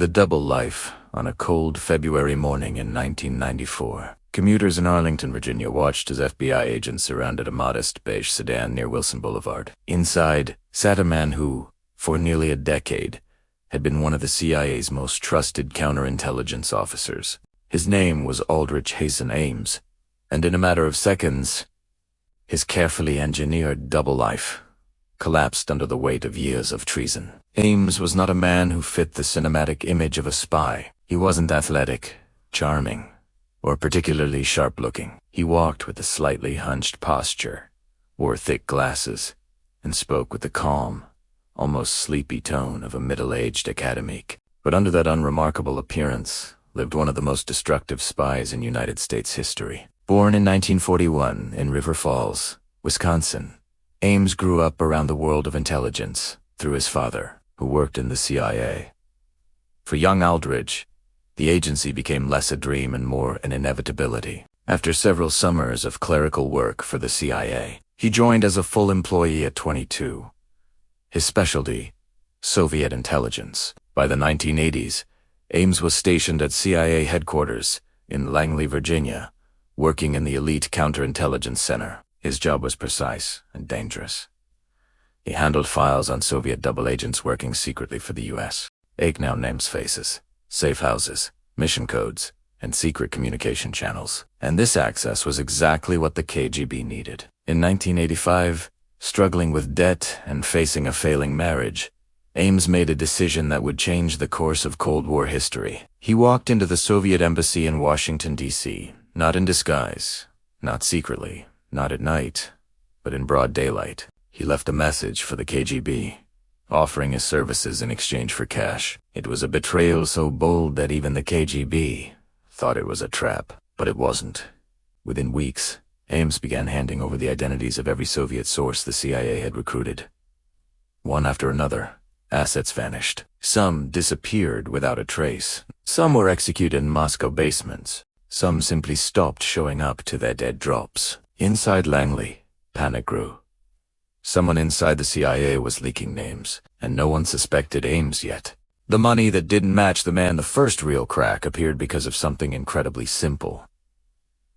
The double life on a cold February morning in 1994. Commuters in Arlington, Virginia watched as FBI agents surrounded a modest beige sedan near Wilson Boulevard. Inside sat a man who, for nearly a decade, had been one of the CIA's most trusted counterintelligence officers. His name was Aldrich Ames, and in a matter of seconds, his carefully engineered double life collapsed under the weight of years of treason. Ames was not a man who fit the cinematic image of a spy. He wasn't athletic, charming, or particularly sharp-looking. He walked with a slightly hunched posture, wore thick glasses, and spoke with the calm, almost sleepy tone of a middle-aged academic. But under that unremarkable appearance lived one of the most destructive spies in United States history. Born in 1941 in River Falls, Wisconsin, Ames grew up around the world of intelligence through his father, who worked in the CIA. For young Aldrich, the agency became less a dream and more an inevitability. After several summers of clerical work for the CIA, he joined as a full employee at 22. His specialty, Soviet intelligence. By the 1980s, Ames was stationed at CIA headquarters in Langley, Virginia, working in the elite counterintelligence center. His job was precise and dangerous. He handled files on Soviet double agents working secretly for the U.S. Takedown names, faces, safe houses, mission codes, and secret communication channels. And this access was exactly what the KGB needed. In 1985, struggling with debt and facing a failing marriage, Ames made a decision that would change the course of Cold War history. He walked into the Soviet embassy in Washington, D.C., not in disguise, not secretly, not at night, but in broad daylight. He left a message for the KGB, offering his services in exchange for cash. It was a betrayal so bold that even the KGB thought it was a trap, but it wasn't. Within weeks, Ames began handing over the identities of every Soviet source the CIA had recruited. One after another, assets vanished. Some disappeared without a trace. Some were executed in Moscow basements. Some simply stopped showing up to their dead drops. Inside Langley, panic grew. Someone inside the CIA was leaking names, and no one suspected Ames yet. The money that didn't match the man the first real crack appeared because of something incredibly simple.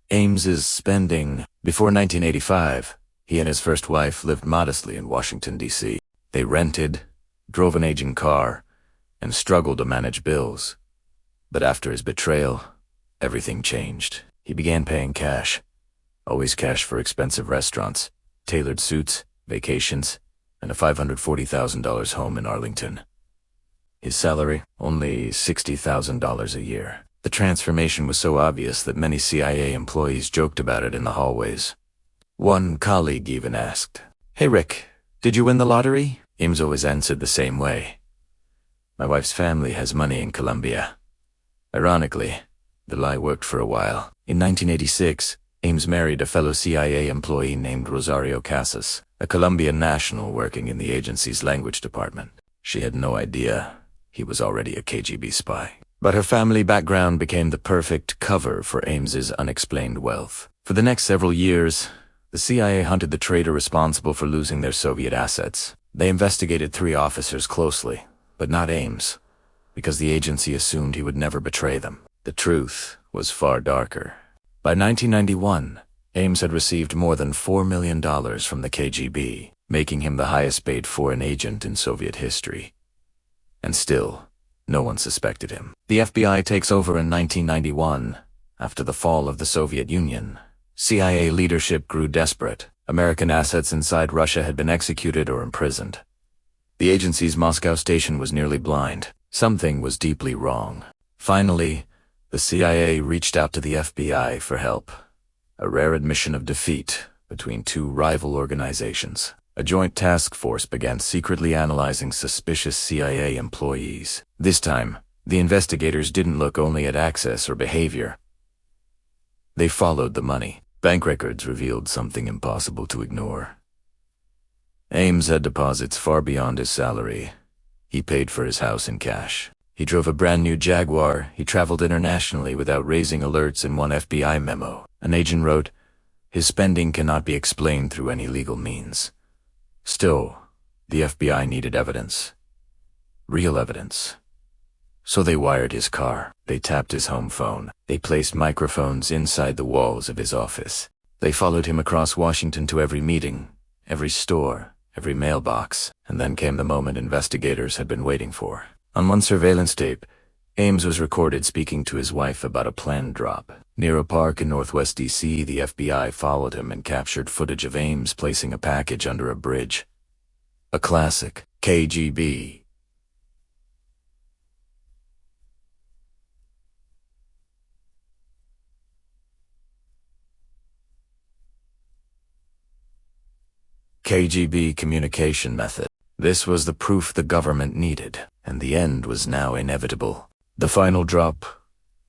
Ames's spending. Before 1985, he and his first wife lived modestly in Washington, D.C. They rented, drove an aging car, and struggled to manage bills. But after his betrayal, everything changed. He began paying cash. Always cash for expensive restaurants, tailored suits, vacations, and a $540,000 home in Arlington. His salary, only $60,000 a year. The transformation was so obvious that many CIA employees joked about it in the hallways. One colleague even asked, "Hey Rick, did you win the lottery?" Ames always answered the same way. "My wife's family has money in Colombia." Ironically, the lie worked for a while. In 1986, Ames married a fellow CIA employee named Rosario Casas, a Colombian national working in the agency's language department. She had no idea he was already a KGB spy. But her family background became the perfect cover for Ames's unexplained wealth. For the next several years, the CIA hunted the traitor responsible for losing their Soviet assets. They investigated 3 officers closely, but not Ames, because the agency assumed he would never betray them. The truth was far darker. By 1991, Ames had received more than $4 million from the KGB, making him the highest-paid foreign agent in Soviet history. And still, no one suspected him. The FBI takes over in 1991, after the fall of the Soviet Union. CIA leadership grew desperate. American assets inside Russia had been executed or imprisoned. The agency's Moscow station was nearly blind. Something was deeply wrong. Finally, the CIA reached out to the FBI for help. A rare admission of defeat between 2 rival organizations. A joint task force began secretly analyzing suspicious CIA employees. This time, the investigators didn't look only at access or behavior. They followed the money. Bank records revealed something impossible to ignore. Ames had deposits far beyond his salary. He paid for his house in cash. He drove a brand new Jaguar. He traveled internationally without raising alerts in one FBI memo. An agent wrote, "His spending cannot be explained through any legal means." Still, the FBI needed evidence. Real evidence. So they wired his car. They tapped his home phone. They placed microphones inside the walls of his office. They followed him across Washington to every meeting, every store, every mailbox. And then came the moment investigators had been waiting for. On one surveillance tape, Ames was recorded speaking to his wife about a planned drop. Near a park in northwest D.C., the FBI followed him and captured footage of Ames placing a package under a bridge. A classic. KGB. KGB communication method. This was the proof the government needed, and the end was now inevitable. The final drop.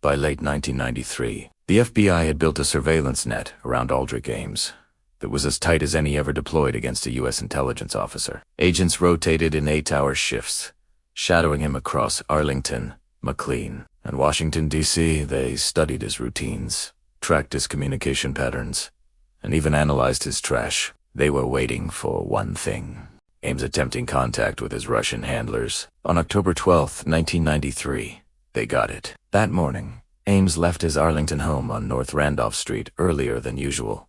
By late 1993, the FBI had built a surveillance net around Aldrich Ames that was as tight as any ever deployed against a U.S. intelligence officer. Agents rotated in 8-hour shifts, shadowing him across Arlington, McLean, and Washington, D.C. They studied his routines, tracked his communication patterns, and even analyzed his trash. They were waiting for one thing: Ames attempting contact with his Russian handlers. On October 12, 1993, they got it. That morning, Ames left his Arlington home on North Randolph Street earlier than usual.